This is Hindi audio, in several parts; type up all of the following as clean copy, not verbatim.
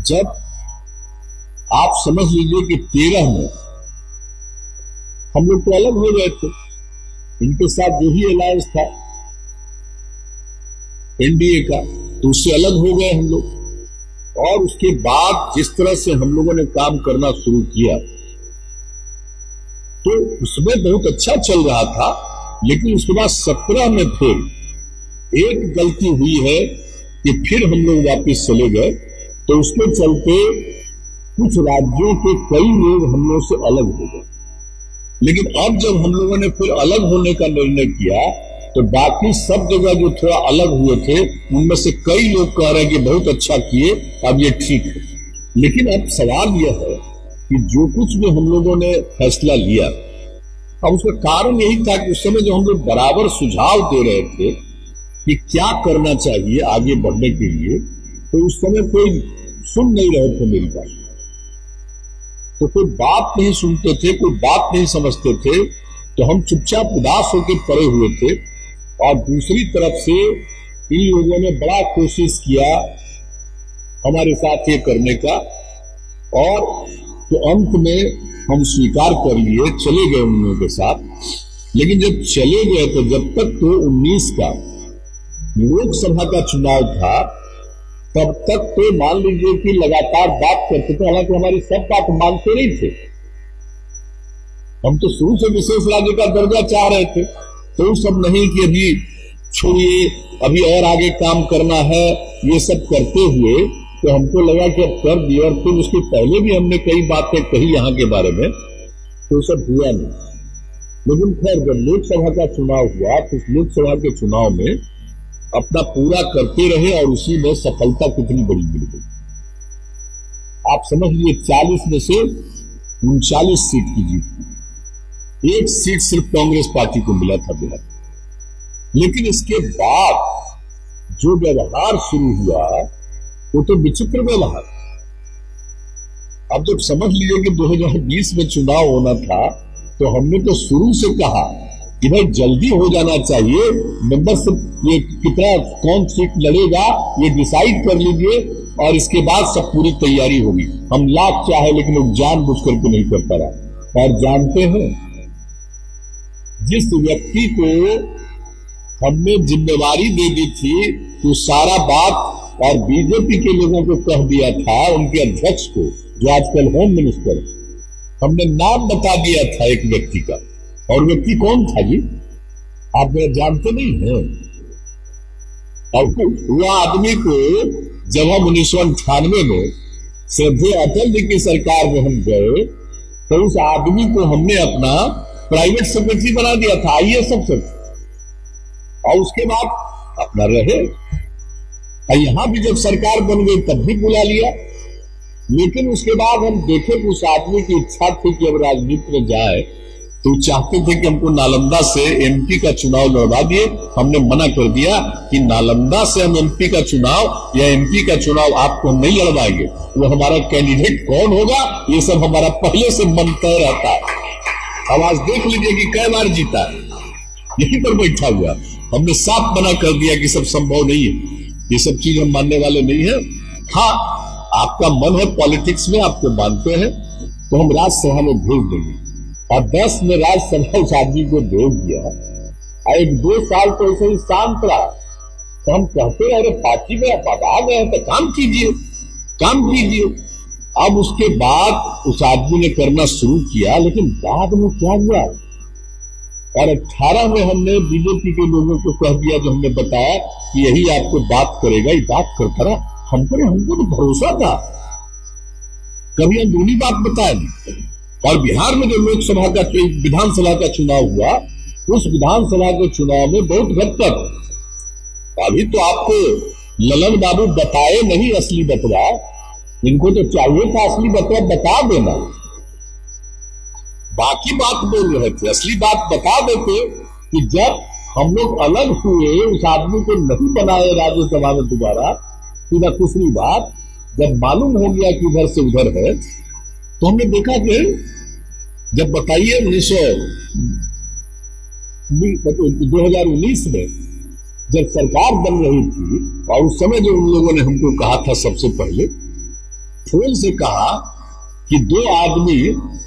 जब आप समझ लीजिए कि 13 में हम लोग तो अलग हो गए थे, इनके साथ जो ही अलायंस था एनडीए का, तो उससे अलग हो गए हम लोग। और उसके बाद जिस तरह से हम लोगों ने काम करना शुरू किया तो उसमें बहुत अच्छा चल रहा था, लेकिन उसके बाद 17 में फिर एक गलती हुई है कि फिर हम लोग वापिस चले गए, तो उसके चलते कुछ राज्यों के कई लोग हम लोग से अलग हो गए। लेकिन अब जब हम लोगों ने फिर अलग होने का निर्णय किया तो बाकी सब जगह जो थोड़ा अलग हुए थे उनमें से कई लोग कह रहे हैं कि बहुत अच्छा किए, अब ये ठीक है। लेकिन अब सवाल यह है कि जो कुछ भी हम लोगों ने फैसला लिया, अब उसका कारण यही था कि उस समय जो हम लोग बराबर सुझाव दे रहे थे कि क्या करना चाहिए आगे बढ़ने के लिए, तो उस समय कोई सुन नहीं रहे थे मेरी बात, तो कोई बात नहीं सुनते थे, कोई बात नहीं समझते थे, तो हम चुपचाप उदास होकर पड़े हुए थे। और दूसरी तरफ से इन लोगों ने बड़ा कोशिश किया हमारे साथ ये करने का, और तो अंत में हम स्वीकार कर लिए, चले गए उन लोगों के साथ। लेकिन जब चले गए तो जब तक तो 19 का लोकसभा का चुनाव था तब तक तो मान लीजिए कि लगातार बात करते थे, हालांकि हमारी सब बात मानते नहीं थे। हम तो शुरू से विशेष राज्य का दर्जा चाह रहे थे, तो सब नहीं कि अभी छोड़िए, अभी और आगे काम करना है, ये सब करते हुए तो हमको लगा कि अब कर दिए। और फिर उसके पहले भी हमने कई बातें कही यहाँ के बारे में, तो सब हुआ नहीं। लेकिन खैर जब लोकसभा का चुनाव हुआ तो उस लोकसभा के चुनाव में अपना पूरा करते रहे और उसी में सफलता कितनी बड़ी मिल गई। आप समझ लीजिए 40 में से 39 सीट की जीत हुई, एक सीट सिर्फ कांग्रेस पार्टी को मिला था बिहार। लेकिन इसके बाद जो व्यवहार शुरू हुआ वो तो विचित्र व्यवहार। अब जब समझ लीजिए कि 2020 में चुनाव होना था तो हमने तो शुरू से कहा कि भाई जल्दी हो जाना चाहिए, मेंबरशिप ये कितना कौन सीट लड़ेगा ये डिसाइड कर लीजिए और इसके बाद सब पूरी तैयारी होगी। हम लाख चाहे लेकिन वो जानबूझ करके नहीं कर पा रहा। और जानते हैं जिस व्यक्ति को हमने जिम्मेवारी दे दी थी तो सारा बात और बीजेपी के लोगों को कह दिया था, उनके अध्यक्ष को जो आजकल होम मिनिस्टर, हमने नाम बता दिया था एक व्यक्ति का। और व्यक्ति कौन था जी? आप मेरा जानते नहीं हैं। और वह आदमी को जब हम 1998 में श्रद्धेय अटल जी की सरकार में हम गए तो उस आदमी को हमने अपना प्राइवेट सेक्रेटरी बना दिया था, आईएएस अफसर। और उसके बाद अपना रहे, और यहां भी जब सरकार बन गई तब भी बुला लिया। लेकिन उसके बाद हम देखे कि उस आदमी की इच्छा थी कि अब राजनीति में जाए, तो चाहते थे कि हमको नालंदा से एमपी का चुनाव लड़वा दिए। हमने मना कर दिया कि नालंदा से हम एमपी का चुनाव या एमपी का चुनाव आपको हम नहीं लड़वाएंगे। वो हमारा कैंडिडेट कौन होगा ये सब हमारा पहले से मन तय रहता है। अब आज देख लीजिए कि कई बार जीता है, यहीं पर बैठा हुआ। हमने साफ मना कर दिया कि सब संभव नहीं है, ये सब चीज हम मानने वाले नहीं है। हाँ, आपका मन है पॉलिटिक्स में, आपको मानते हैं तो हम राज्यसभा में भेज देंगे। और 10 में राज्यसभा उस आदमी को भेज दिया और 1-2 साल तो ऐसे ही शांत रहा। तो हम कहते अरे पार्टी में आप आ गए हैं तो काम कीजिए, काम कीजिए। अब उसके बाद उस आदमी ने करना शुरू किया, लेकिन बाद में क्या हुआ? और 18 में हमने बीजेपी के लोगों को कह दिया, जो हमने बताया कि यही आपको बात करेगा, ये बात करता रहा। हमको तो भरोसा था, कभी अंदरूनी बात बताया नहीं। और बिहार में जो लोकसभा का विधानसभा का चुनाव हुआ, उस विधानसभा के चुनाव में बहुत हद तक अभी तो आपको ललन बाबू बताए नहीं असली बतवा, इनको तो चाहिए था असली बतवा बता देना। बाकी बात बोल रहे थे, असली बात बता देते कि जब हम लोग अलग हुए उस आदमी को नहीं बनाए राज्यसभा में दोबारा। फिर दूसरी बात, जब मालूम हो गया कि इधर से उधर है तो हमने देखा कि जब बताइए 2019 में जब सरकार बन रही थी और उस समय जो उन लोगों ने हमको कहा था सबसे पहले फोन से कहा कि 2 आदमी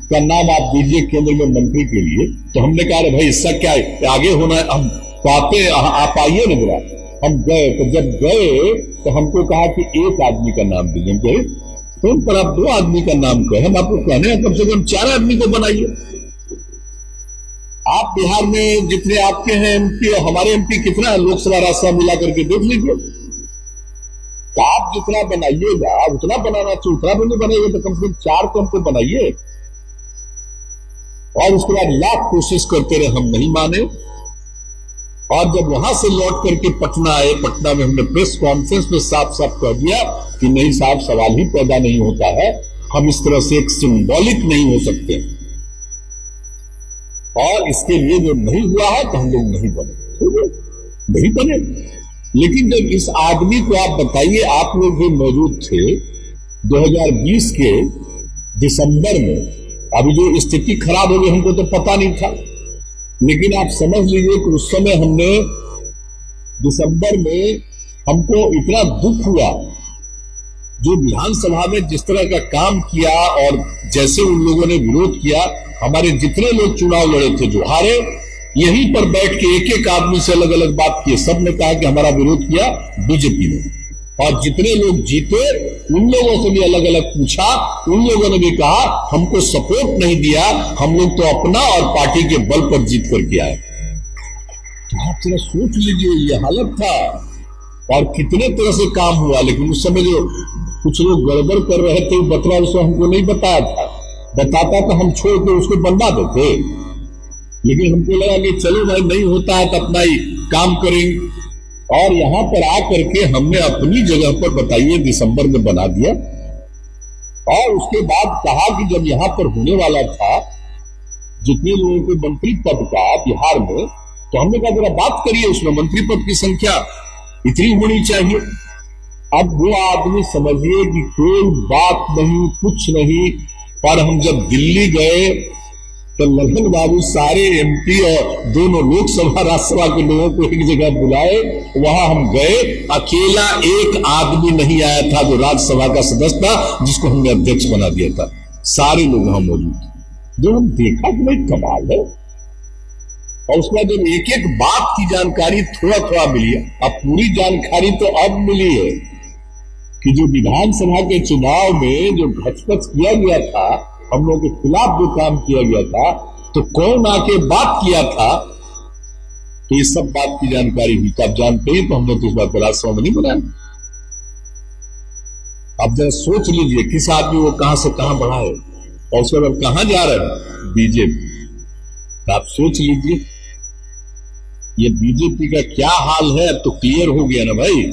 का नाम आप दीजिए केंद्र में मंत्री के लिए। तो हमने कहा भाई इसका क्या है, आगे होना है, हम तो आप आइए ना बुरा। हम गए, तो जब गए तो हमको कहा कि 1 आदमी का नाम दीजिए। हम कहे फोन पर आप 2 आदमी का नाम कहे, हम आपको कहने हैं कम से कम 4 आदमी को बनाइए। आप बिहार में जितने आपके हैं एमपी और हमारे एमपी कितना है, लोकसभा राज्यसभा मिला करके देख लीजिए। तो आप जितना बनाइएगा उतना बनाना चाहिए, उतना भी नहीं बनाइए तो कम से कम 4 को हमको बनाइए। और उसके बाद लाख कोशिश करते रहे, हम नहीं माने। और जब वहां से लौट करके पटना आए, पटना में हमने प्रेस कॉन्फ्रेंस में साफ साफ कह दिया कि नहीं साहब, सवाल ही पैदा नहीं होता है, हम इस तरह से एक सिंबॉलिक नहीं हो सकते, और इसके लिए जो नहीं हुआ है तो हम लोग नहीं बने, ठीक है, नहीं बने। लेकिन जब इस आदमी को आप बताइए, आप लोग भी मौजूद थे 2020 के दिसंबर में, अभी जो स्थिति खराब हो गई हमको तो पता नहीं था, लेकिन आप समझ लीजिए कि उस समय हमने दिसंबर में हमको इतना दुख हुआ, जो विधानसभा में जिस तरह का काम किया और जैसे उन लोगों ने विरोध किया, हमारे जितने लोग चुनाव लड़े थे जो हारे, यहीं पर बैठ के एक एक आदमी से अलग अलग बात किए, सबने कहा कि हमारा विरोध किया बीजेपी ने। और जितने लोग जीते उन लोगों से भी अलग अलग पूछा, उन लोगों ने भी कहा हमको सपोर्ट नहीं दिया, हम लोग तो अपना और पार्टी के बल पर जीत करके आए। तो आप जरा सोच लीजिए, ये हालत था और कितने तरह से काम हुआ। लेकिन उस समय जो कुछ लोग गड़बड़ कर रहे थे बतला, उसको हमको नहीं बताया था, बताता तो हम छोड़ के उसको बनवा देते। लेकिन हमको लगा कि चलो भाई नहीं होता है तो अपना ही काम करेंगे। और यहां पर आकर के हमने अपनी जगह पर बताइए दिसंबर में बना दिया। और उसके बाद कहा कि जब यहां पर होने वाला था जितने लोगों को मंत्री पद का बिहार में, तो हमने कहा जरा बात करिए, उसमें मंत्री पद की संख्या इतनी होनी चाहिए। अब वो आदमी समझिए कि कोई बात नहीं, कुछ नहीं। पर हम जब दिल्ली गए तो ललन बाबू सारे एमपी और दोनों लोकसभा राज्यसभा के लोगों को एक जगह बुलाए, वहां हम गए, अकेला एक आदमी नहीं आया था जो राज्यसभा का सदस्य था, जिसको हमने अध्यक्ष बना दिया था। सारे लोग वहां मौजूद थे। जो हम देखा कि भाई कमाल है। और उसके बाद जब एक एक बात की जानकारी थोड़ा थोड़ा मिली, अब पूरी जानकारी तो अब मिली है कि जो विधानसभा के चुनाव में जो घचपच किया गया था, हम लोगों के खिलाफ जो काम किया गया था, तो कौन आके बात किया था, तो ये सब बात की जानकारी हुई। तो आप जानते हैं, तो हम लोग तो इस बात पर राज्यसभा में नहीं बनाए। अब जरा सोच लीजिए किस आदमी वो कहां से कहां बढ़ा है और उसके बाद कहां जा रहा है, बीजेपी। तो आप सोच लीजिए ये बीजेपी का क्या हाल है, अब तो क्लियर हो गया ना भाई।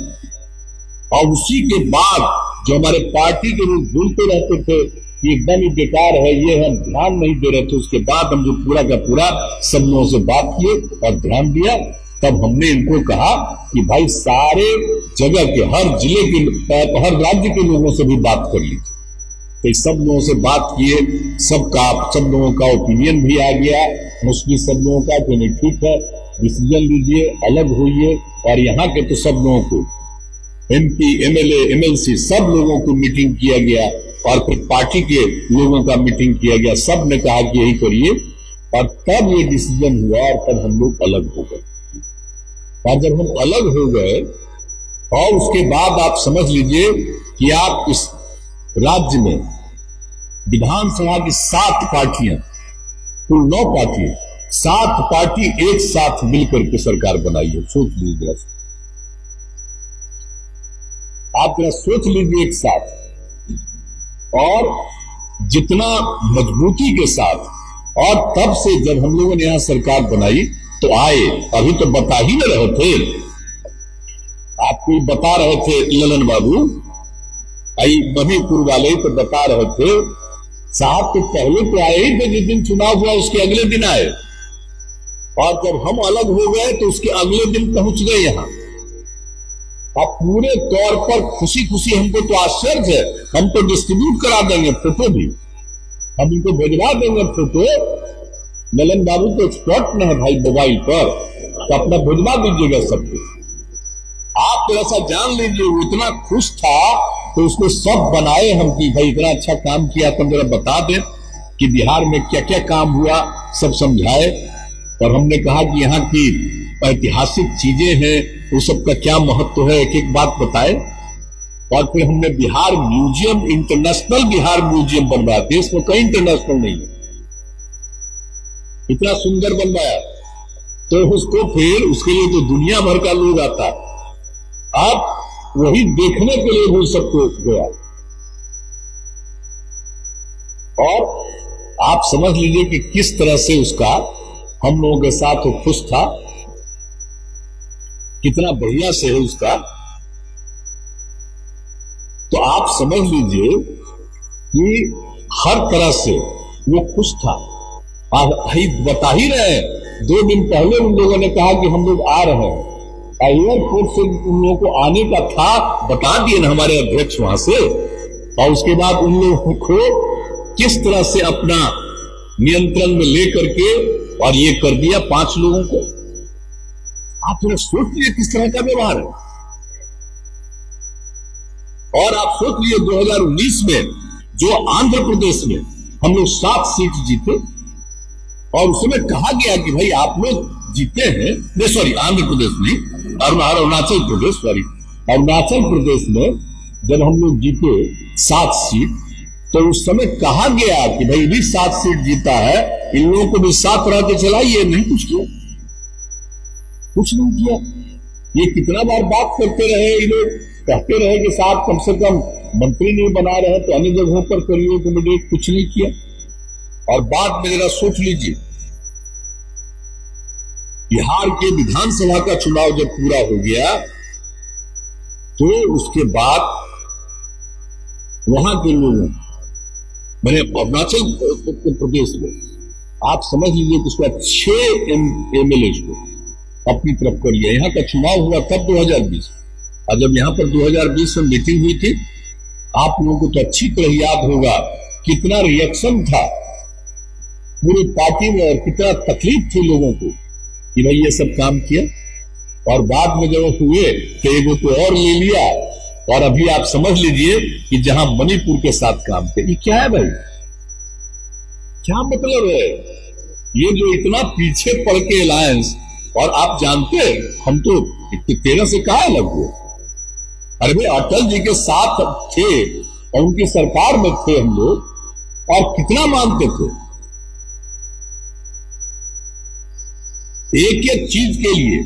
और उसी के बाद जो हमारे पार्टी के लोग बोलते रहते थे कि एकदम ही बेकार है, ये हम ध्यान नहीं दे रहे थे, उसके बाद हम जो पूरा का पूरा सब लोगों से बात किए और ध्यान दिया, तब हमने इनको कहा कि भाई सारे जगह के हर जिले के हर राज्य के लोगों से भी बात कर लीजिए। तो सब लोगों से बात किए, सब लोगों का ओपिनियन भी आ गया, मुस्लिम सब लोगों का कि नहीं ठीक है, डिसीजन लीजिए, अलग होइए। और यहाँ के तो सब लोगों को एमपी एमएलए एमएलसी सब लोगों को मीटिंग किया गया और फिर पार्टी के लोगों का मीटिंग किया गया, सब ने कहा कि यही करिए। और तब ये डिसीजन हुआ और तब हम लोग अलग हो गए। और जब हम अलग हो गए और उसके बाद आप समझ लीजिए कि आप इस राज्य में विधानसभा की 7 पार्टियां, कुल 9 पार्टियां, 7 पार्टी एक साथ मिलकर के सरकार बनाई है। सोच लीजिए, आप जरा सोच लीजिए एक साथ, और जितना मजबूती के साथ। और तब से जब हम लोगों ने यहां सरकार बनाई तो आए, अभी तो बता ही न रहे थे, आपको बता रहे थे ललन बाबू, मणिपुर वाले तो बता रहे थे साहब, तो पहले तो आए ही थे, जिस दिन चुनाव हुआ उसके अगले दिन आए, और जब हम अलग हो गए तो उसके अगले दिन पहुंच गए यहां। अब पूरे तौर पर खुशी खुशी, हमको तो आश्चर्य है, हम तो डिस्ट्रीब्यूट करा देंगे फोटो भी, हम इनको भेजवा देंगे फोटो। ललन बाबू तो एक्सपर्ट में है भाई मोबाइल पर, तो अपना भेजवा दीजिएगा सबको। आप थोड़ा सा जान लीजिए, वो इतना खुश था तो उसको सब बनाए हम कि भाई इतना अच्छा काम किया, तुम जरा बता दें कि बिहार में क्या क्या काम हुआ, सब समझाए। और हमने कहा कि यहाँ की ऐतिहासिक चीजें हैं, वो सब का क्या महत्व है, एक एक बात बताए। और फिर हमने Bihar museum, international Bihar museum बनवाया, देश में कहीं इंटरनेशनल नहीं है, इतना सुंदर बनवाया। तो उसको फिर उसके लिए तो दुनिया भर का लोग आता, अब वही देखने के लिए वो सबको गया। और आप समझ लीजिए कि किस तरह से उसका हम लोगों के साथ वो खुश था, कितना बढ़िया से है उसका। तो आप समझ लीजिए कि हर तरह से वो खुश था। आप बता ही रहे हैं, 2 दिन पहले उन लोगों ने कहा कि हम लोग आ रहे हैं, एयरपोर्ट से उन लोगों को आने का था, बता दिए ना हमारे अध्यक्ष वहां से। और उसके बाद उन लोगों को किस तरह से अपना नियंत्रण में लेकर के और ये कर दिया 5 लोगों को। आप थोड़ा सोच लिए किस तरह का व्यवहार है। और आप सोच लिए 2019 में जो आंध्र प्रदेश में हम लोग 7 सीट जीते, और उस समय कहा गया कि भाई आप लोग जीते हैं, नहीं सॉरी आंध्र प्रदेश नहीं, अरुणाचल प्रदेश, सॉरी अरुणाचल प्रदेश में जब हम लोग जीते 7 सीट, तो उस समय कहा गया कि भाई भी 7 सीट जीता है, इन लोगों को भी 7 रह के चलाइए। नहीं कुछ किया, कुछ नहीं किया। ये कितना बार बात करते रहे, ये लोग कहते रहे कि साहब कम से कम मंत्री नहीं बना रहे तो अन्य जगहों पर करिए, कमेटी, कुछ नहीं किया। और बाद में जरा सोच लीजिए, बिहार के विधानसभा का चुनाव जब पूरा हो गया तो उसके बाद वहां के लोगों, मैंने अरुणाचल प्रदेश में आप समझ लीजिए कि उसका 6 एमएलए को अपनी तरफ कर लिया। यहां का चुनाव हुआ तब 2020, और जब यहां पर 2020 में मीटिंग हुई थी, आप लोगों को तो अच्छी तरह याद होगा कितना रिएक्शन था पूरी पार्टी में, और कितना तकलीफ थी लोगों को कि भाई ये सब काम किया। और बाद में जब हुए तो एगो तो और ले लिया, और अभी आप समझ लीजिए कि जहां मणिपुर के साथ काम किया। ये क्या है भाई, क्या मतलब है ये जो इतना पीछे पड़ के अलायंस। और आप जानते हैं हम तो 13 से कहा अलग हुए, अरे भाई अटल जी के साथ थे और उनकी सरकार में थे हम लोग, और कितना मानते थे एक एक चीज के लिए।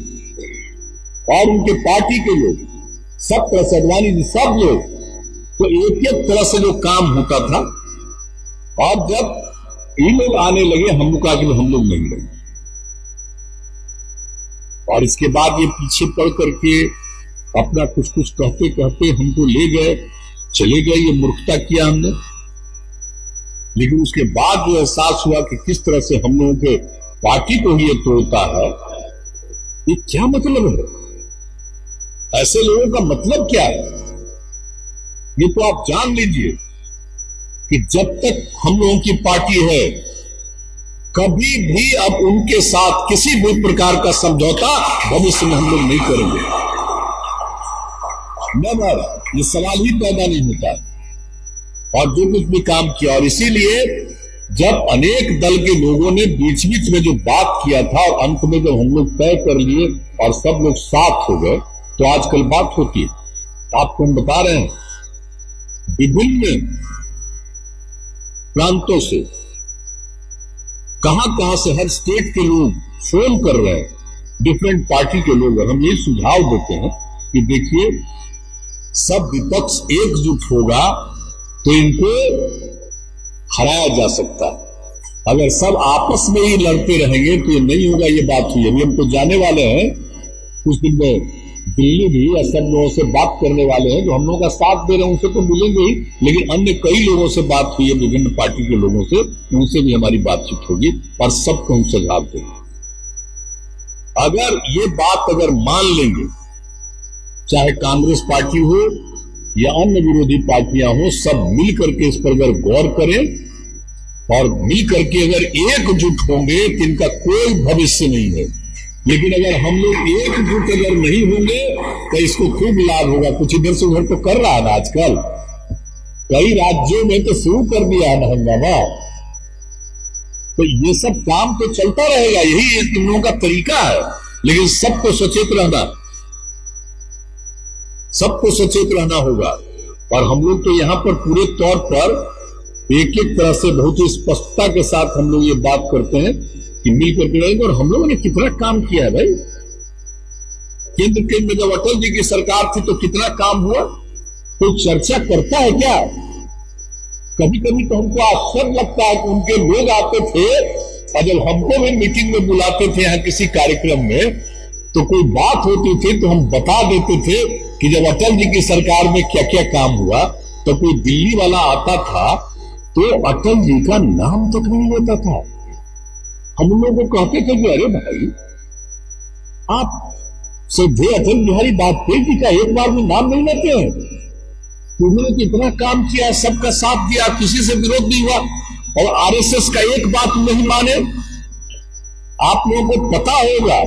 और उनके पार्टी के लोग सब तरह से, अडवाणी जी सब लोग, तो एक एक तरह से जो काम होता था। और जब ये लोग आने लगे, हम लोग कहा कि हम लोग नहीं रहे। और इसके बाद ये पीछे पड़ करके अपना कुछ कुछ कहते कहते हमको ले गए, चले गए। ये मूर्खता किया हमने। लेकिन उसके बाद जो एहसास हुआ कि किस तरह से हम लोगों के पार्टी को ही ये तोड़ता है, ये क्या मतलब है, ऐसे लोगों का मतलब क्या है। ये तो आप जान लीजिए कि जब तक हम लोगों की पार्टी है, कभी भी अब उनके साथ किसी भी प्रकार का समझौता भविष्य में हम लोग नहीं करेंगे। नेवर, ये सवाल ही पैदा नहीं होता। और जो कुछ भी काम किया, और इसीलिए जब अनेक दल के लोगों ने बीच बीच में जो बात किया था, और अंत में जब हम लोग तय कर लिए और सब लोग साथ हो गए, तो आजकल बात होती है। आपको हम बता रहे हैं, विभिन्न प्रांतों से, कहां से, हर स्टेट के लोग फोन कर रहे हैं, डिफरेंट पार्टी के लोग। और हम ये सुझाव देते हैं कि देखिए, सब विपक्ष एकजुट होगा तो इनको हराया जा सकता है। अगर सब आपस में ही लड़ते रहेंगे तो ये नहीं होगा। ये बात हुई, अभी हम तो जाने वाले हैं कुछ दिन में दिल्ली भी, या सब लोगों से बात करने वाले हैं जो हम लोगों का साथ दे रहे हैं, उनसे तो मिलेंगे ही, लेकिन अन्य कई लोगों से बात हुई है, विभिन्न पार्टी के लोगों से, उनसे भी हमारी बातचीत होगी और सबको हम सुझाव देंगे। अगर ये बात अगर मान लेंगे, चाहे कांग्रेस पार्टी हो या अन्य विरोधी पार्टियां हो, सब मिल करके इस पर अगर गौर करें और मिल करके अगर एकजुट होंगे तो इनका कोई भविष्य नहीं है। लेकिन अगर हम लोग एकजुट अगर नहीं होंगे तो इसको खूब लाभ होगा। कुछ इधर से उधर तो कर रहा है ना आजकल, कई राज्यों में तो शुरू कर दिया है हंगामा। तो ये सब काम तो चलता रहेगा, यही तुम लोगों का तरीका है। लेकिन सबको सचेत रहना, सबको सचेत रहना होगा। और हम लोग तो यहां पर पूरे तौर पर एक एक तरह से बहुत ही स्पष्टता के साथ हम लोग ये बात करते हैं कि मिलकर के रहेंगे। और हम लोगों ने कितना काम किया है भाई, केंद्र में जब अटल जी की सरकार थी तो कितना काम हुआ, कोई चर्चा करता है क्या? कभी कभी तो हमको आश्चर्य लगता है कि उनके लोग आते थे और जब हमको भी मीटिंग में बुलाते थे यहाँ किसी कार्यक्रम में, तो कोई बात होती थी तो हम बता देते थे कि जब अटल जी की सरकार में क्या क्या काम हुआ। तो कोई दिल्ली वाला आता था तो अटल जी का नाम तक नहीं लेता था। हम लोगों को कहते थे कि अरे भाई, आप श्रद्धेय अटल बिहारी वाजपेयी जी का एक बार भी नाम नहीं लेते हैं। उन्होंने कितना काम किया, सबका साथ दिया, किसी से विरोध नहीं हुआ, और आरएसएस का एक बात नहीं माने। आप लोगों को पता होगा,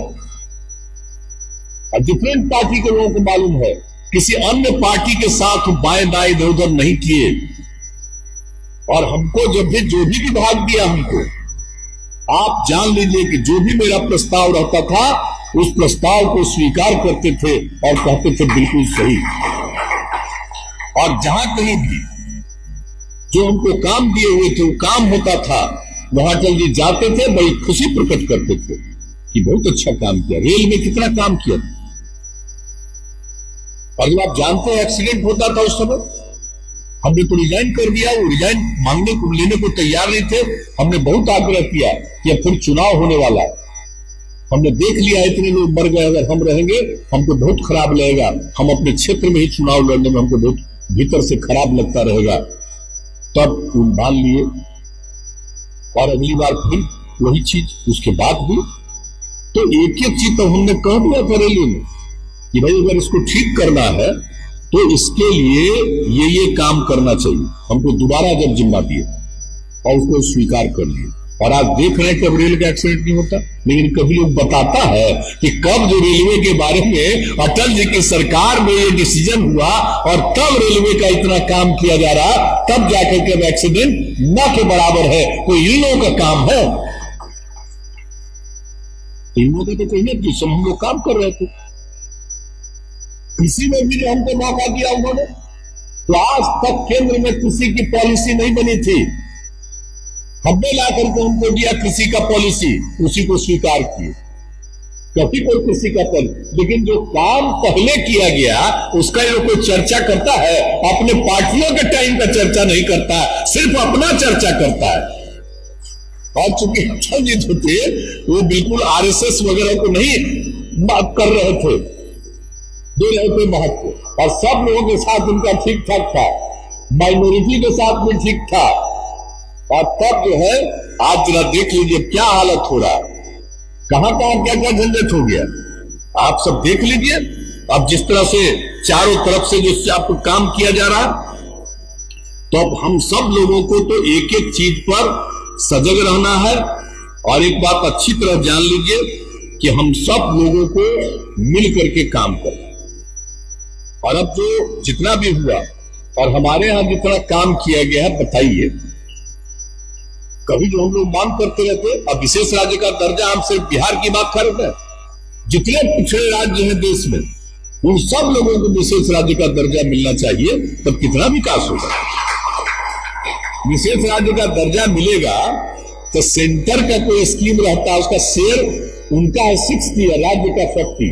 डिफरेंट पार्टी के लोगों को मालूम है, किसी अन्य पार्टी के साथ बाएं दाएं इधर उधर नहीं किए। और हमको जब भी जो भी विभाग दिया हमको, आप जान लीजिए कि जो भी मेरा प्रस्ताव रहता था उस प्रस्ताव को स्वीकार करते थे और कहते थे बिल्कुल सही। और जहां कहीं भी जो हमको काम दिए हुए थे वो काम होता था, वहां अटल जी जाते थे, बड़ी खुशी प्रकट करते थे कि बहुत अच्छा काम किया। रेल में कितना काम किया था। और जब आप जानते हैं एक्सीडेंट होता था उस समय, हमने तो रिजाइन कर दिया। वो रिजाइन मांगने को लेने को तैयार नहीं थे। हमने बहुत आग्रह किया कि अब फिर चुनाव होने वाला है, हमने देख लिया इतने लोग मर गए, अगर हम रहेंगे हमको बहुत खराब लगेगा, हम अपने क्षेत्र में ही चुनाव लड़ने में हमको बहुत भीतर से खराब लगता रहेगा। तब मान लिए और अगली बार फिर वही चीज, उसके बाद भी तो एक एक चीज तो हमने कह दिया था रेलवे में कि भाई अगर इसको ठीक करना है तो इसके लिए ये काम करना चाहिए। हमको दोबारा जब जिम्मा दिए और उसको स्वीकार कर लिए, और आज देख रहे हैं कि अब रेल का एक्सीडेंट नहीं होता। लेकिन कभी लोग बताता है कि कब जो रेलवे के बारे में अटल जी की सरकार में ये डिसीजन हुआ और तब रेलवे का इतना काम किया जा रहा, तब जाकर के अब एक्सीडेंट न के बराबर है। कोई इन लोगों का काम है? इन लोगों का तो कोई नहीं, जिस समय हम लोग काम कर रहे थे किसी में भी जो हमको मौका दिया उन्होंने, तो आज तक केंद्र में किसी की पॉलिसी नहीं बनी थी। हमने ला करके उनको दिया किसी का पॉलिसी, उसी को स्वीकार किए। कभी कोई किसी का पॉलिसी, लेकिन जो काम पहले किया गया उसका ये कोई चर्चा करता है? अपने पार्टियों के टाइम का चर्चा नहीं करता है, सिर्फ अपना चर्चा करता है। और चूंकि अटल जी जो थे वो बिल्कुल आरएसएस वगैरह को नहीं बात कर रहे थे, दे रहे थे महत्व, और सब लोगों के साथ उनका ठीक ठाक था, माइनॉरिटी के साथ भी ठीक था। और तब जो है आज जरा देख लीजिए क्या हालत हो रहा है, कहां कहां क्या क्या झंझट हो गया, आप सब देख लीजिए। अब जिस तरह से चारों तरफ से जो आपको काम किया जा रहा, तो अब हम सब लोगों को तो एक एक चीज पर सजग रहना है। और एक बात अच्छी तरह जान लीजिए कि हम सब लोगों को मिल करके काम करना। और अब जो जितना भी हुआ और हमारे यहां जितना काम किया गया है, बताइए, कभी जो हम लोग मांग करते रहते, अब विशेष राज्य का दर्जा, हम सिर्फ बिहार की बात कर रहे हैं, जितने पिछड़े राज्य हैं देश में उन सब लोगों को विशेष राज्य का दर्जा मिलना चाहिए, तब कितना विकास होगा। विशेष राज्य का दर्जा मिलेगा तो सेंटर का कोई स्कीम रहता है, उसका शेयर उनका है 60 और राज्य का 40,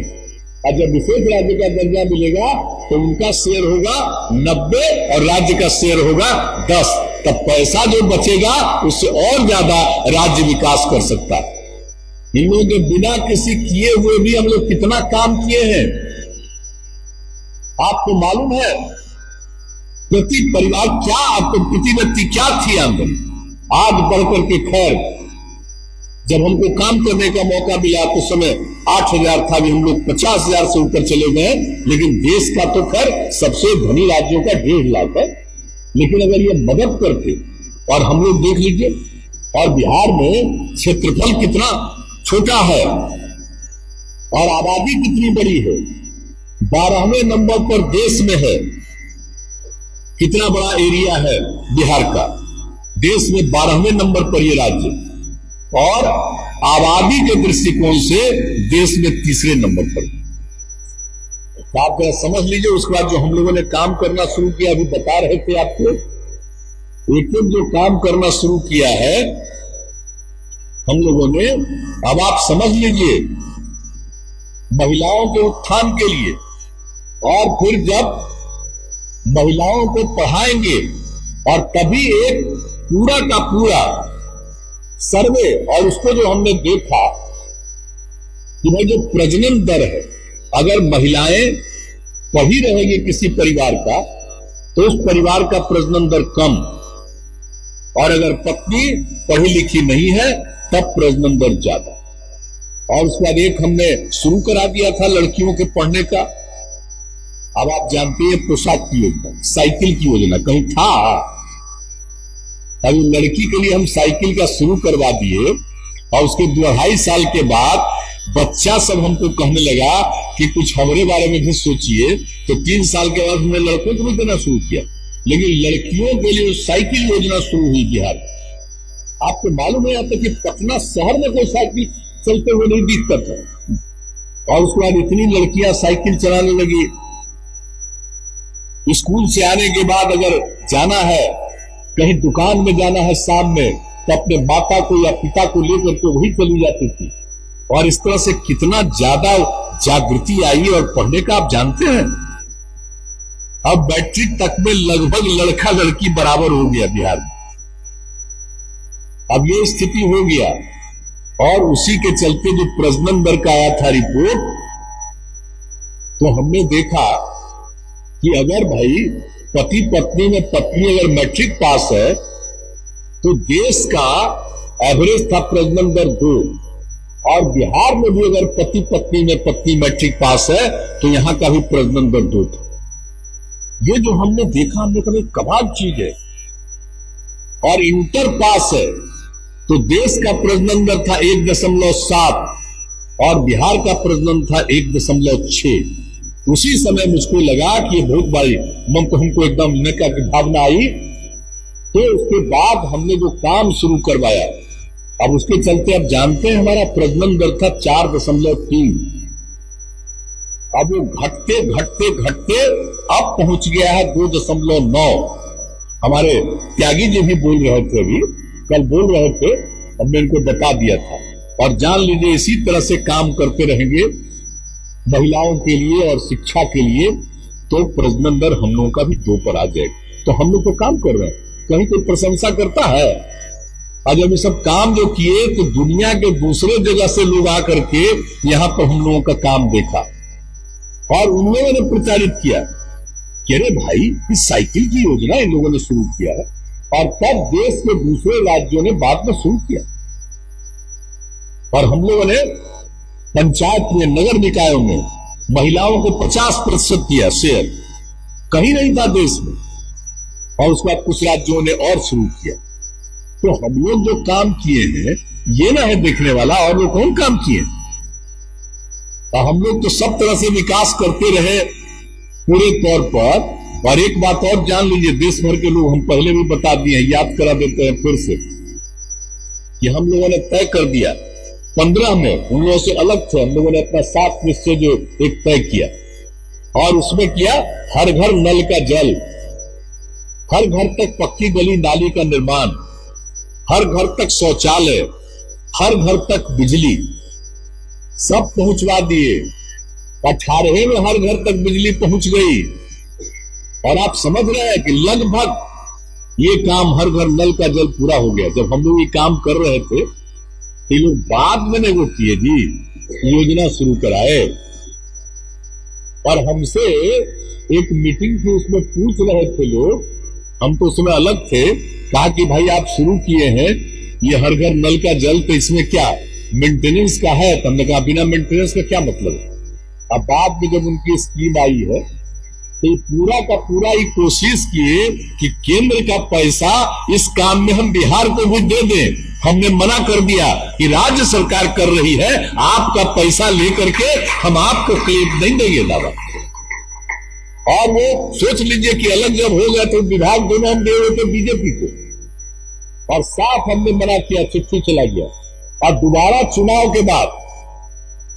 और जब विशेष राज्य का दर्जा मिलेगा तो उनका शेयर होगा 90 और राज्य का शेयर होगा 10। तब पैसा जो बचेगा उससे और ज्यादा राज्य विकास कर सकता है। इन लोगों के बिना किसी किए हुए भी हम लोग कितना काम किए हैं, आपको मालूम है? प्रति परिवार क्या, आपको प्रति व्यक्ति क्या थी आमदनी, आज बढ़कर के खैर जब हमको काम करने का मौका मिला तो समय 8,000 था, भी हम लोग 50,000 से ऊपर चले गए। लेकिन देश का तो खैर सबसे धनी राज्यों का 1.5 लाख है। लेकिन अगर ये मदद करते, और हम लोग देख लीजिए, और बिहार में क्षेत्रफल कितना छोटा है और आबादी कितनी बड़ी है, 12वें नंबर पर देश में है। कितना बड़ा एरिया है बिहार का, देश में 12वें नंबर पर यह राज्य, और आबादी के दृष्टिकोण से देश में 3रे नंबर पर। तो आप जरा समझ लीजिए। उसके बाद जो हम लोगों ने काम करना शुरू किया, अभी बता रहे थे आपको, एक जो काम करना शुरू किया है हम लोगों ने, अब आप समझ लीजिए, महिलाओं के उत्थान के लिए। और फिर जब महिलाओं को पढ़ाएंगे और तभी एक पूरा का पूरा सर्वे, और उसको जो हमने देखा कि भाई जो प्रजनन दर है, अगर महिलाएं पढ़ी रहेंगी किसी परिवार का तो उस परिवार का प्रजनन दर कम, और अगर पत्नी पढ़ी लिखी नहीं है तब प्रजनन दर ज्यादा। और उसके बाद एक हमने शुरू करा दिया था लड़कियों के पढ़ने का। अब आप जानते हैं पोशाक की योजना, साइकिल की योजना कहीं था, अभी लड़की के लिए हम साइकिल का शुरू करवा दिए, और उसके 2.5 साल के बाद बच्चा सब हमको कहने लगा कि कुछ हमारे बारे में भी सोचिए। तो 3 साल के बाद हमने लड़कों को भी देना शुरू किया, लेकिन लड़कियों के लिए साइकिल योजना शुरू हुई बिहार में। आपको मालूम है आता कि पटना शहर में कोई साइकिल चलते हुए नहीं दिखता था, और उसके बाद इतनी लड़कियां साइकिल चलाने लगी। स्कूल से आने के बाद अगर जाना है, कहीं दुकान में जाना है शाम में, तो अपने माता को या पिता को लेकर के वही चली जाती थी। और इस तरह से कितना ज्यादा जागृति आई, और पढ़ने का आप जानते हैं अब मैट्रिक तक में लगभग लड़का लड़की बराबर हो गया बिहार में। अब ये स्थिति हो गया, और उसी के चलते जो प्रजनन दर का आया था रिपोर्ट, तो हमने देखा कि अगर भाई पति पत्नी में पत्नी अगर मैट्रिक पास है तो देश का एवरेज था प्रजनन दर 2, और बिहार में भी अगर पति पत्नी में पत्नी मैट्रिक पास है तो यहां का भी प्रजनन दर 2 था। ये जो हमने देखा, हमने कहा कमाल चीज है। और इंटर पास है तो देश का प्रजनन दर था 1.7 और बिहार का प्रजनन था 1.6। उसी समय मुझको लगा कि ये बहुत बड़ी हमको एकदम नका की भावना आई। तो उसके बाद हमने जो काम शुरू करवाया, अब उसके चलते अब जानते हैं हमारा प्रजनन दर था 4.3। अब वो घटते घटते घटते अब पहुंच गया है 2.9। हमारे त्यागी जी भी बोल रहे थे, अभी कल बोल रहे थे, हमने इनको बता दिया था। और जान लीजिए इसी तरह से काम करते रहेंगे महिलाओं के लिए और शिक्षा के लिए, तो प्रजनन दर हम लोगों का भी 2 पर आ जाएगा। तो हम लोग तो काम कर रहे हैं, कहीं कोई प्रशंसा करता है? आज जब ये सब काम जो किए तो दुनिया के दूसरे जगह से लोग आकर के यहां पर हम लोगों का काम देखा, और उन लोगों ने प्रचारित किया कि अरे भाई इस साइकिल की योजना इन लोगों ने शुरू किया है। और तब देश के दूसरे राज्यों ने बाद में शुरू किया, और हम लोगों ने पंचायत में, नगर निकायों में महिलाओं को 50% दिया शेयर, कहीं नहीं था देश में। और उसके बाद कुछ राज्यों ने और शुरू किया। तो हम लोग जो काम किए हैं ये ना है देखने वाला, और लोग कौन काम किए? हम लोग तो सब तरह से विकास करते रहे पूरे तौर पर। और एक बात और जान लीजिए, देश भर के लोग, हम पहले भी बता दिए, याद करा देते हैं फिर से, कि हम लोगों ने तय कर दिया 15 में, उन लोगों से अलग थे, हम लोगों ने अपना 7 निश्चय जो एक तय किया, और उसमें किया हर घर नल का जल, हर घर तक पक्की गली नाली का निर्माण, हर घर तक शौचालय, हर घर तक बिजली, सब पहुंचवा दिए। 18 में हर घर तक बिजली पहुंच गई। और आप समझ रहे हैं कि लगभग ये काम हर घर नल का जल पूरा हो गया। जब हम लोग ये काम कर रहे थे तो लोग बाद में वो किए जी, योजना शुरू कराए। और हमसे एक मीटिंग थी, उसमें पूछ रहे थे लोग, हम तो उसमें अलग थे, कहा कि भाई आप शुरू किए हैं ये हर घर नल का जल, तो इसमें क्या मेंटेनेंस का है? तो हमने कहा बिना मेंटेनेंस का क्या मतलब है। अब बाद में जब उनकी स्कीम आई है तो पूरा का पूरा ही कोशिश किए कि केंद्र का पैसा इस काम में हम बिहार को भी दे दें। हमने मना कर दिया कि राज्य सरकार कर रही है, आपका पैसा लेकर के हम आपको क्लेम नहीं देंगे दावा। और वो सोच लीजिए कि अलग जब हो गया तो विभाग दोनों हम दे रहे थे बीजेपी को, और साफ हमने मना किया, चिट्ठी चला गया। और दोबारा चुनाव के बाद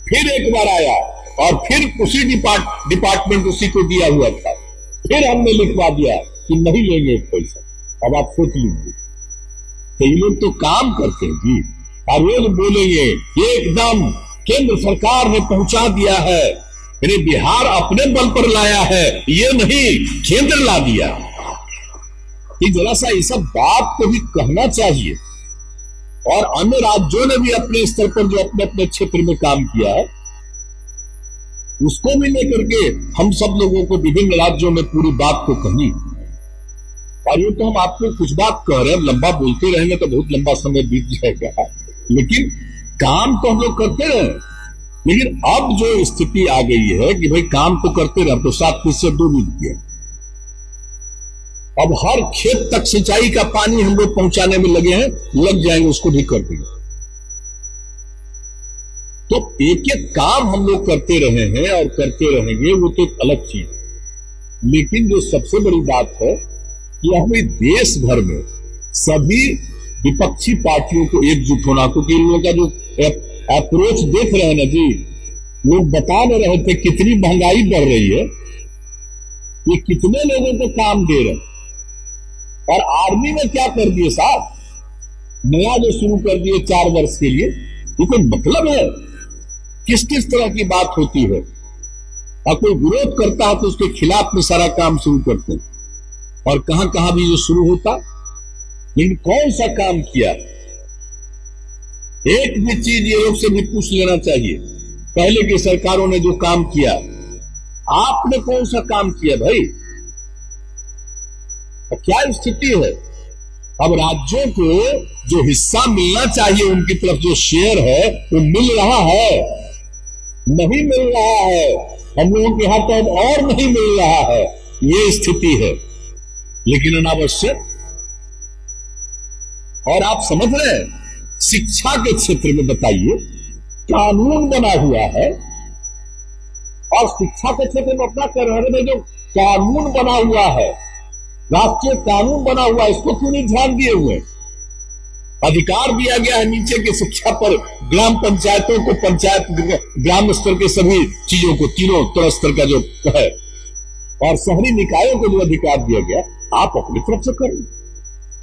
फिर एक बार आया और फिर उसी डिपार्टमेंट उसी को दिया हुआ था, फिर हमने लिखवा दिया कि नहीं लेंगे पैसा। अब आप सोच लीजिए, तो ये लोग तो काम करते हैं जी, और रोज बोलेंगे एकदम केंद्र सरकार ने पहुंचा दिया है, अरे बिहार अपने बल पर लाया है, ये नहीं केंद्र ला दिया। कि जरा सा ये सब बात को भी कहना चाहिए। और अन्य राज्यों ने भी अपने स्तर पर जो अपने अपने क्षेत्र में काम किया है उसको भी लेकर के हम सब लोगों को विभिन्न राज्यों में पूरी बात को कहनी। और ये तो हम आपको कुछ बात कह रहे हैं, लंबा बोलते रहेंगे तो बहुत लंबा समय बीत जाएगा, लेकिन काम तो हम लोग करते रहे। लेकिन अब जो स्थिति आ गई है कि भाई काम तो करते रहे, तो 7% बीत गया। अब हर खेत तक सिंचाई का पानी हम लोग पहुंचाने में लगे हैं, लग जाएंगे उसको भी कर देंगे। तो एक एक काम हम लोग करते रहे हैं और करते रहेंगे, वो तो एक अलग चीज है। लेकिन जो सबसे बड़ी बात है कि हमें देश भर में सभी विपक्षी पार्टियों को एकजुट होना, क्योंकि इन लोगों का जो अप्रोच देख रहे हैं ना जी, लोग बता नहीं रहे थे कितनी महंगाई बढ़ रही है, ये कितने लोगों को काम दे रहे हैं। और आर्मी में क्या कर दिए साहब, नया जो शुरू कर दिए 4 वर्ष के लिए, ये कोई मतलब है? किस किस तरह की बात होती है, और कोई विरोध करता है तो उसके खिलाफ में सारा काम शुरू करते हैं, और कहां कहां भी जो शुरू होता। लेकिन कौन सा काम किया, एक भी चीज ये लोग से भी पूछ लेना चाहिए। पहले की सरकारों ने जो काम किया, आपने कौन सा काम किया भाई? क्या स्थिति है? अब राज्यों को जो हिस्सा मिलना चाहिए, उनकी तरफ जो शेयर है वो मिल रहा है? नहीं मिल रहा है। हम लोगों के हाथ तो अब और नहीं मिल रहा है, ये स्थिति है। लेकिन अनावश्यक, और आप समझ रहे हैं, शिक्षा के क्षेत्र में बताइए, कानून बना हुआ है, और शिक्षा के क्षेत्र में अपना कर रहे हैं, जो कानून बना हुआ है, राष्ट्रीय कानून बना हुआ है, इसको क्यों नहीं ध्यान दिए हुए? अधिकार दिया गया है नीचे की शिक्षा पर, ग्राम पंचायतों को, पंचायत ग्राम स्तर के सभी चीजों को, तीनों तरह स्तर का जो है, और शहरी निकायों को जो अधिकार दिया गया, आप अपनी तरफ से करें।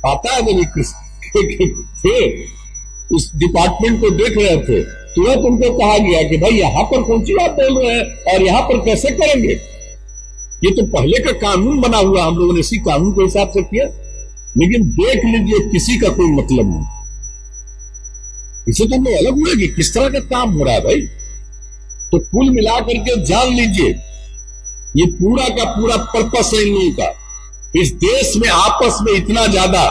आता है थे उस डिपार्टमेंट को देख रहे थे, तुरंत उनको कहा गया कि भाई यहां पर कौन सी बात बोल रहे हैं और यहां पर कैसे करेंगे? ये तो पहले का कानून बना हुआ, हम लोगों ने इसी कानून के हिसाब से किया। लेकिन देख लीजिए, किसी का कोई मतलब नहीं। इसे तो हम लोग अलग हुए कि किस तरह का काम हो रहा है भाई। तो कुल मिलाकर के जान लीजिए, ये पूरा का पूरा पर्पस है इन लोगों का, इस देश में आपस में इतना ज्यादा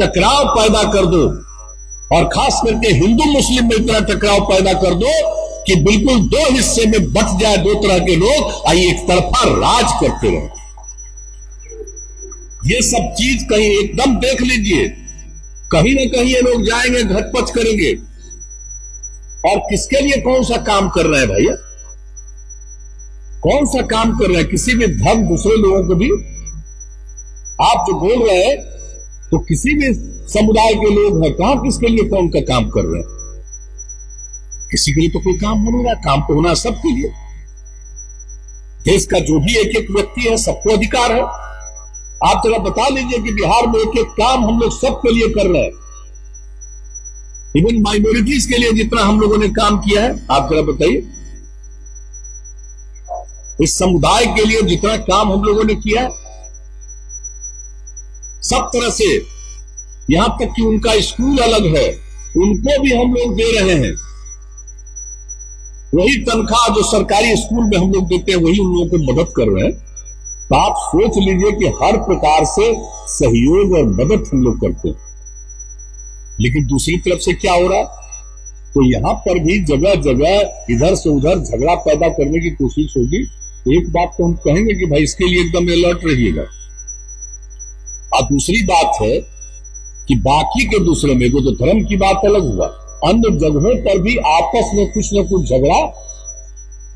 टकराव पैदा कर दो, और खास करके हिंदू मुस्लिम में इतना टकराव पैदा कर दो कि बिल्कुल 2 हिस्से में बट जाए 2 तरह के लोग, और एक तरफा राज करते रहे। ये सब चीज कहीं एकदम देख लीजिए, कहीं ना कहीं ये लोग जाएंगे, घटपच करेंगे। और किसके लिए कौन सा काम कर रहे हैं भैया? कौन सा काम कर रहे हैं? किसी भी धर्म दूसरे लोगों को भी आप जो बोल रहे हैं, तो किसी भी समुदाय के लोग हैं, कहां किसके लिए कौन का काम कर रहे हैं? किसी के लिए तो कोई काम हो नहीं रहा। काम तो होना सबके लिए। देश का जो भी एक एक व्यक्ति है, सबको अधिकार है। आप जरा बता लीजिए कि बिहार में एक एक काम हम लोग सबके लिए कर रहे हैं। इवन माइनॉरिटीज के लिए जितना हम लोगों ने काम किया है, आप जरा बताइए। इस समुदाय के लिए जितना काम हम लोगों ने किया है, सब तरह से, यहां तक कि उनका स्कूल अलग है, उनको भी हम लोग दे रहे हैं। वही तनख्वाह जो सरकारी स्कूल में हम लोग देते हैं, वही उन लोगों को मदद कर रहे हैं। तो आप सोच लीजिए कि हर प्रकार से सहयोग और मदद हम लोग करते हैं। लेकिन दूसरी तरफ से क्या हो रहा है? तो यहां पर भी जगह जगह इधर से उधर झगड़ा पैदा करने की कोशिश होगी। एक बात तो हम कहेंगे कि भाई इसके लिए एकदम अलर्ट रहिएगा। और दूसरी बात है कि बाकी के दूसरे में, तो धर्म की बात अलग हुआ, अन्य जगहों पर भी आपस में कुछ न कुछ झगड़ा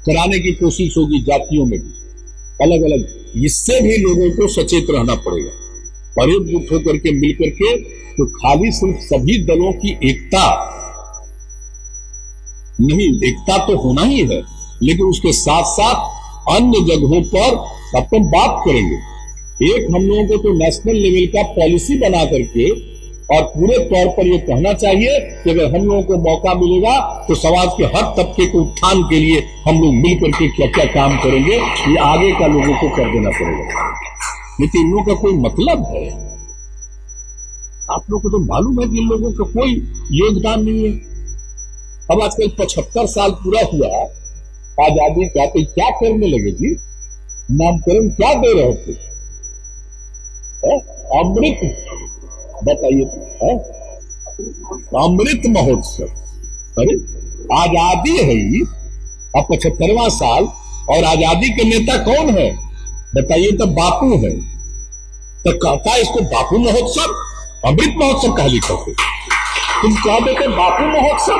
कराने की कोशिश होगी, जातियों में भी अलग अलग इससे भी लोगों को सचेत रहना पड़ेगा और एकजुट होकर के मिल करके, तो खाली सिर्फ सभी दलों की एकता नहीं, एकता तो होना ही है, लेकिन उसके साथ साथ अन्य जगहों पर अपन बात करेंगे। एक हम लोगों को तो नेशनल लेवल का पॉलिसी बना करके और पूरे तौर पर यह कहना चाहिए कि अगर हम लोगों को मौका मिलेगा तो समाज के हर तबके के उत्थान के लिए हम लोग मिल करके क्या क्या काम करेंगे, ये आगे का लोगों को कर देना पड़ेगा। लेकिन इन लोगों का कोई मतलब है? आप लोगों को तो मालूम है कि इन लोगों का कोई योगदान नहीं है। अब आजकल 75 साल पूरा हुआ आजादी का, तो क्या करने लगे जी? नामकरण क्या दे रहे थे? अमृत, बताइए तो, अमृत महोत्सव। अरे आजादी है ही, अब 75वां साल, और आजादी के नेता कौन है बताइए? तो बापू है। तो कहता है इसको बापू महोत्सव, अमृत महोत्सव कह लिखा थे। तुम कह देते बापू महोत्सव,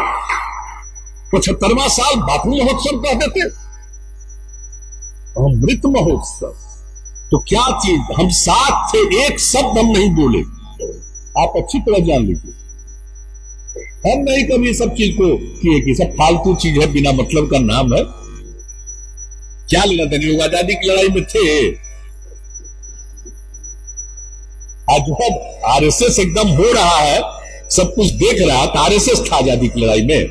75वां साल बापू महोत्सव कह देते, अमृत महोत्सव। तो क्या चीज, हम साथ थे, एक शब्द हम नहीं बोले। आप अच्छी तरह जान लीजिए, हम नहीं कभी सब चीज को किए कि सब फालतू चीज है, बिना मतलब का नाम है। क्या लेना था? लोग आजादी की लड़ाई में थे। आज आरएसएस एकदम हो रहा है, सब कुछ देख रहा था, आरएसएस था आजादी की लड़ाई में।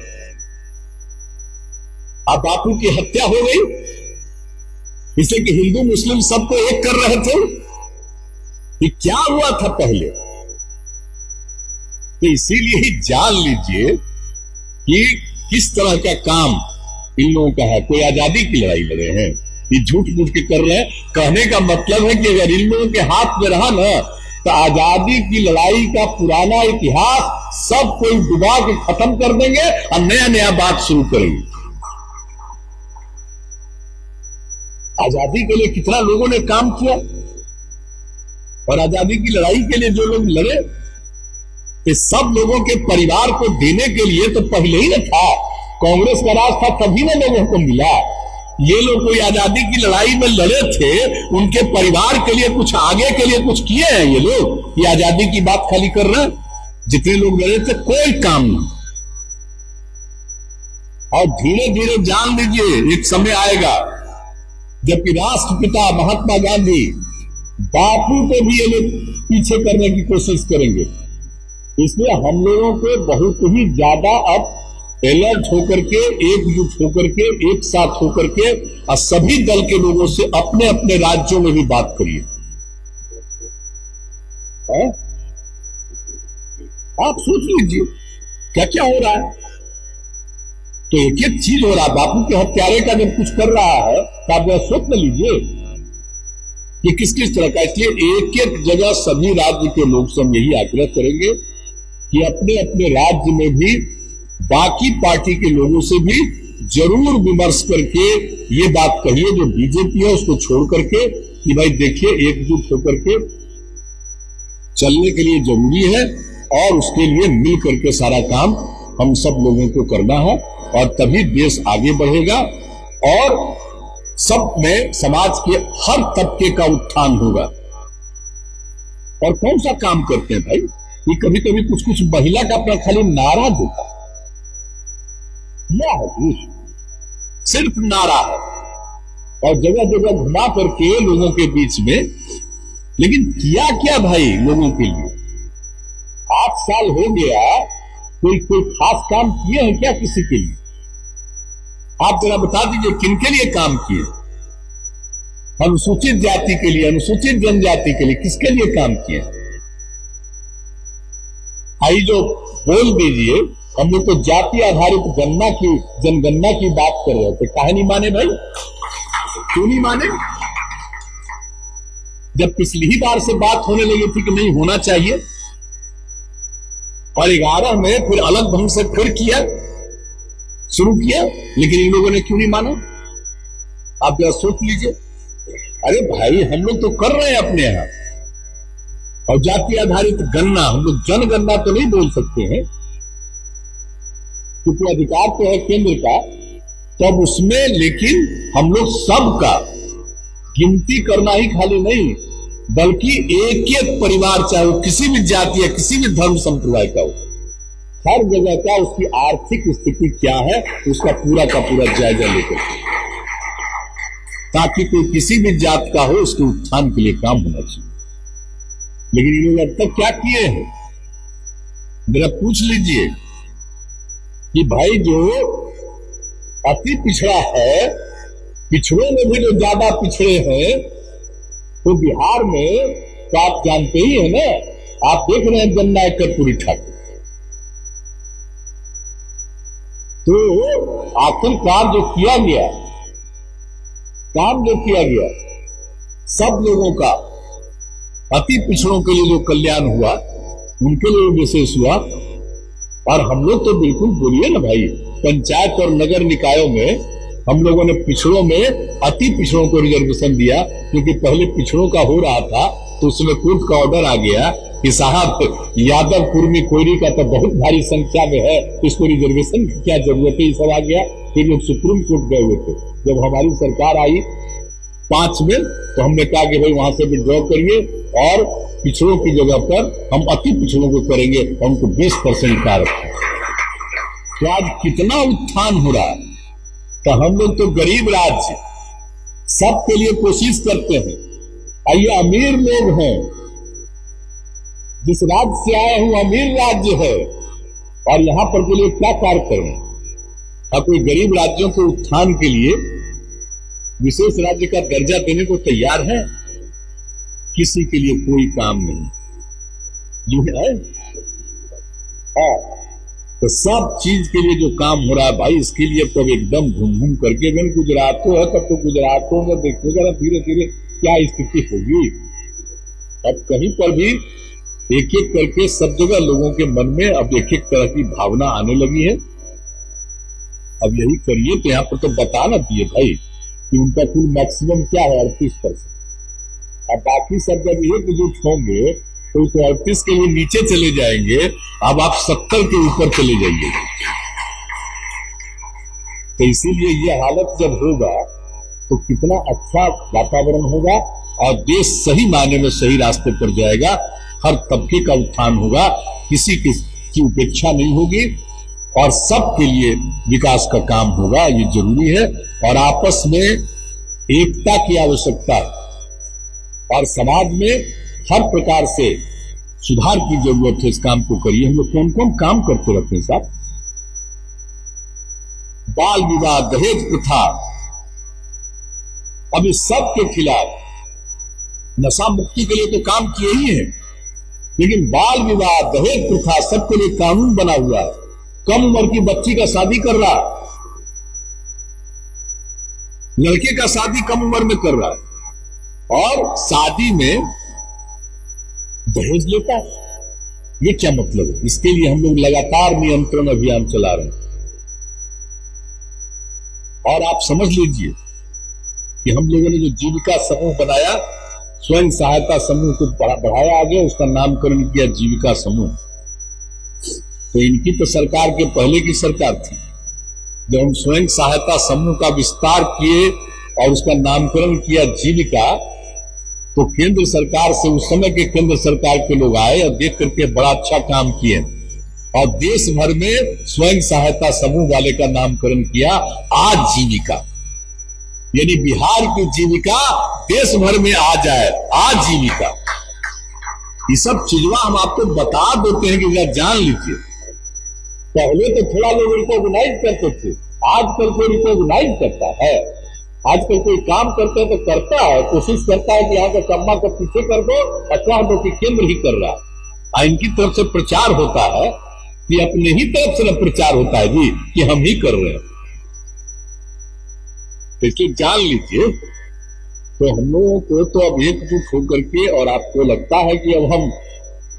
अब बापू की हत्या हो गई इसलिए कि हिंदू मुस्लिम सबको एक कर रहे थे। ये क्या हुआ था पहले? तो इसीलिए ही जान लीजिए कि किस तरह का काम इन लोगों का है। कोई आजादी की लड़ाई लड़े हैं, ये झूठ मूठ के कर रहे हैं। कहने का मतलब है कि अगर इन लोगों के हाथ में रहा ना, तो आजादी की लड़ाई का पुराना इतिहास सब कोई डुबा के खत्म कर देंगे और नया नया बात शुरू करेंगे। आजादी के लिए कितना लोगों ने काम किया, और आजादी की लड़ाई के लिए जो लोग लड़े, इस सब लोगों के परिवार को देने के लिए तो पहले ही न था। कांग्रेस का राज था तभी ना लोगों को मिला। ये लोग कोई आजादी की लड़ाई में लड़े थे, उनके परिवार के लिए कुछ, आगे के लिए कुछ किए हैं ये लोग? ये आजादी की बात खाली कर रहे हैं। जितने लोग लड़े थे कोई काम नहीं। और धीरे धीरे जान लीजिए एक समय आएगा जबकि राष्ट्रपिता महात्मा गांधी, बापू को भी ये लोग पीछे करने की कोशिश करेंगे। इसलिए हम लोगों को बहुत ही ज्यादा अब अलर्ट होकर के, एकजुट होकर के, एक साथ होकर के, और सभी दल के लोगों से अपने अपने राज्यों में भी बात करिए। आप सोच लीजिए क्या क्या हो रहा है। तो एक एक चीज हो रहा है। बापू के हत्यारे का जब कुछ कर रहा है तो आप जरा सोच न लीजिए कि किस किस तरह का। इसलिए एक एक जगह सभी राज्य के लोग से हम यही आग्रह करेंगे कि अपने अपने राज्य में भी बाकी पार्टी के लोगों से भी जरूर विमर्श करके ये बात कहिए जो बीजेपी है उसको छोड़ करके, कि भाई देखिए एकजुट होकर के चलने के लिए जरूरी है, और उसके लिए मिल करके सारा काम हम सब लोगों को करना है, और तभी देश आगे बढ़ेगा और सब में समाज के हर तबके का उत्थान होगा। और कौन सा काम करते हैं भाई? ये कभी कभी कुछ कुछ महिला का अपना खाली नारा देता क्या है, सिर्फ नारा है, और जगह जगह घुमा करके लोगों के बीच में। लेकिन किया क्या भाई लोगों के लिए? 8 साल हो गया, कोई खास काम किए हैं क्या किसी के लिए? आप जरा बता दीजिए किनके लिए काम किए? अनुसूचित जाति के लिए, अनुसूचित जनजाति के लिए, किसके लिए काम किए? आई जो बोल दीजिए, हम लोग तो जाति आधारित गणना की, जनगणना की बात कर रहे थे। काहे नहीं माने भाई? क्यों नहीं माने? जब पिछली ही बार से बात होने लगी थी कि नहीं होना चाहिए, और 11 में फिर अलग ढंग से फिर किया, शुरू किया, लेकिन इन लोगों ने क्यों नहीं माना? आप जरा सोच लीजिए। अरे भाई हम लोग तो कर रहे हैं अपने यहां, और जाति आधारित गणना, हम लोग जनगणना तो नहीं बोल सकते हैं क्योंकि अधिकार तो है केंद्र का, तब उसमें लेकिन हम लोग सबका गिनती करना ही खाली नहीं, बल्कि एक एक परिवार, चाहे वो किसी भी जाति या किसी भी धर्म संप्रदाय का हो, हर जगह का उसकी आर्थिक स्थिति क्या है उसका पूरा का पूरा जायजा लेकर, ताकि कोई किसी भी जात का हो उसके उत्थान के लिए काम होना चाहिए। लेकिन इन लोग अब तक क्या किए हैं, जरा पूछ लीजिए कि भाई जो अति पिछड़ा है, पिछड़ों में भी जो ज्यादा पिछड़े हैं, तो बिहार में तो आप जानते ही है ना, आप देख रहे हैं जननायक कर्पूरी ठाकुर, तो आखिरकार जो किया गया काम, जो किया गया सब लोगों का, अति पिछड़ों के लिए जो कल्याण हुआ उनके लिए विशेष हुआ। और हम लोग तो बिल्कुल बोलिए ना भाई, पंचायत और नगर निकायों में हम लोगों ने पिछड़ों में अति पिछड़ों को रिजर्वेशन दिया, क्योंकि पहले पिछड़ों का हो रहा था तो उसमें कोर्ट का ऑर्डर आ गया कि साहब यादव कुर्मी कोयरी का तो बहुत भारी संख्या में है, इसको रिजर्वेशन की क्या जरूरत है, ये सब आ गया। फिर लोग सुप्रीम कोर्ट गए हुए थे, जब हमारी सरकार आई 5 में, तो हमने कहा कि भाई वहां से विड्रॉ करिए और पिछड़ों की जगह पर हम अति पिछड़ों को करेंगे और उनको 20% का रखें। तो आज कितना उत्थान हो रहा है। तो हम लोग तो गरीब राज्य सबके लिए कोशिश करते हैं, और ये अमीर लोग हैं, जिस राज्य से आए हूं अमीर राज्य है, और यहां पर के लिए क्या कार्य करें। अब कोई गरीब राज्यों के उत्थान के लिए विशेष राज्य का दर्जा देने को तैयार है? किसी के लिए कोई काम नहीं, जो है तो सब चीज के लिए जो काम हो रहा है भाई, इसके लिए तो एकदम घूम घूम करके, अगर गुजरातों है तब तो गुजरातों में देखिएगा ना धीरे धीरे क्या स्थिति होगी। अब कहीं पर भी एक एक करके सब जगह लोगों के मन में अब एक एक तरह की भावना आने लगी है। अब यही करिए तो यहाँ पर तो बता ना दिए भाई कि उनका कुल मैक्सिमम क्या है 38%। अब बाकी सब जब एकजुट होंगे तो 38 के लिए नीचे चले जाएंगे, अब आप 70 के ऊपर चले जाइए। तो इसीलिए ये हालत जब होगा तो कितना अच्छा वातावरण होगा और देश सही मायने में सही रास्ते पर जाएगा। हर तबके का उत्थान होगा, किसी की उपेक्षा नहीं होगी और सबके लिए विकास का काम होगा, ये जरूरी है। और आपस में एकता की आवश्यकता है और समाज में हर प्रकार से सुधार की जरूरत है। इस काम को करिए। हम लोग कौन कौन काम करते रहते हैं साहब? बाल विवाह, दहेज प्रथा, अब इस सब के खिलाफ, नशा मुक्ति के लिए तो काम किए ही हैं, लेकिन बाल विवाह, दहेज प्रथा सबके लिए कानून बना हुआ है। कम उम्र की बच्ची का शादी कर रहा है, लड़के का शादी कम उम्र में कर रहा है और शादी में दहेज लेता है। ये क्या मतलब है? इसके लिए हम लोग लगातार नियंत्रण अभियान चला रहे हैं। और आप समझ लीजिए कि हम लोगों ने जो जीविका समूह बनाया, स्वयं सहायता समूह को बढ़ाया आगे, उसका नामकरण किया जीविका समूह। तो इनकी तो सरकार के पहले की सरकार थी। जब हम स्वयं सहायता समूह का विस्तार किए और उसका नामकरण किया जीविका, तो केंद्र सरकार से, उस समय के केंद्र सरकार के लोग आए और देख करके बड़ा अच्छा काम किए और देश भर में स्वयं सहायता समूह वाले का नामकरण किया आजीविका। यानी बिहार की जीविका देश भर में आ जाए, आजीविका। ये सब चीजवा हम आपको बता देते हैं कि जरा जान लीजिए। पहले तो थोड़ा लोग रिकॉग्नाइज करते थे, आजकल कोई रिकॉग्नाइज करता है? आजकल कोई काम करते हैं तो करता है, कोशिश करता है कि यहाँ का कम्मा को पीछे कर दो, अच्छा दो कि केंद्र ही कर रहा है। इनकी तरफ से प्रचार होता है कि अपने ही तरफ से प्रचार होता है जी कि हम ही कर रहे हैं। तो इसलिए जान लीजिए। तो हम लोगों को तो अब एकजुट होकर के, और आपको लगता है कि अब हम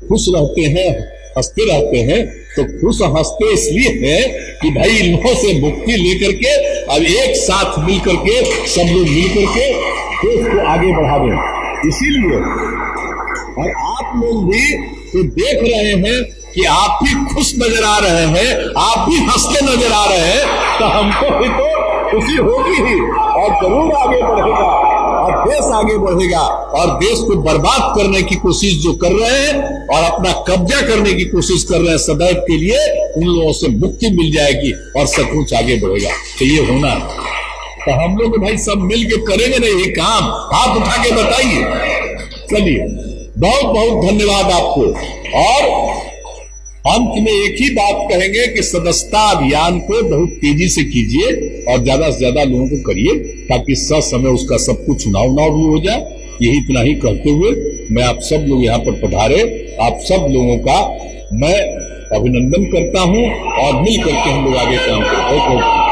खुश रहते हैं, हंसते रहते हैं, तो खुश हंसते इसलिए है कि भाई इन्हों से मुक्ति लेकर के अब एक साथ मिलकर के, सब लोग मिलकर के देश को आगे बढ़ावें। इसीलिए और आप लोग भी तो देख रहे हैं कि आप भी खुश नजर आ रहे हैं, आप भी हंसते नजर आ रहे हैं, तो हमको भी तो खुशी होगी ही और जरूर आगे बढ़ेगा। और देश आगे बढ़ेगा। और देश को बर्बाद करने की कोशिश जो कर रहे हैं और अपना कब्जा करने की कोशिश कर रहे हैं सदैव के लिए, उन लोगों से मुक्ति मिल जाएगी और सचमुच आगे बढ़ेगा। तो ये होना है। तो हम लोग भाई सब मिलके करेंगे ना ये काम, हाथ उठा के बताइए। चलिए, बहुत बहुत धन्यवाद आपको। और अंत में एक ही बात कहेंगे कि सदस्यता अभियान को बहुत तेजी से कीजिए और ज्यादा से ज्यादा लोगों को करिए, ताकि समय उसका सब कुछ चुनाव भी हो जाए। यही इतना ही कहते हुए मैं आप सब लोग यहाँ पर पधारे, आप सब लोगों का मैं अभिनंदन करता हूँ और मिल करके हम लोग आगे काम करें। बहुत बहुत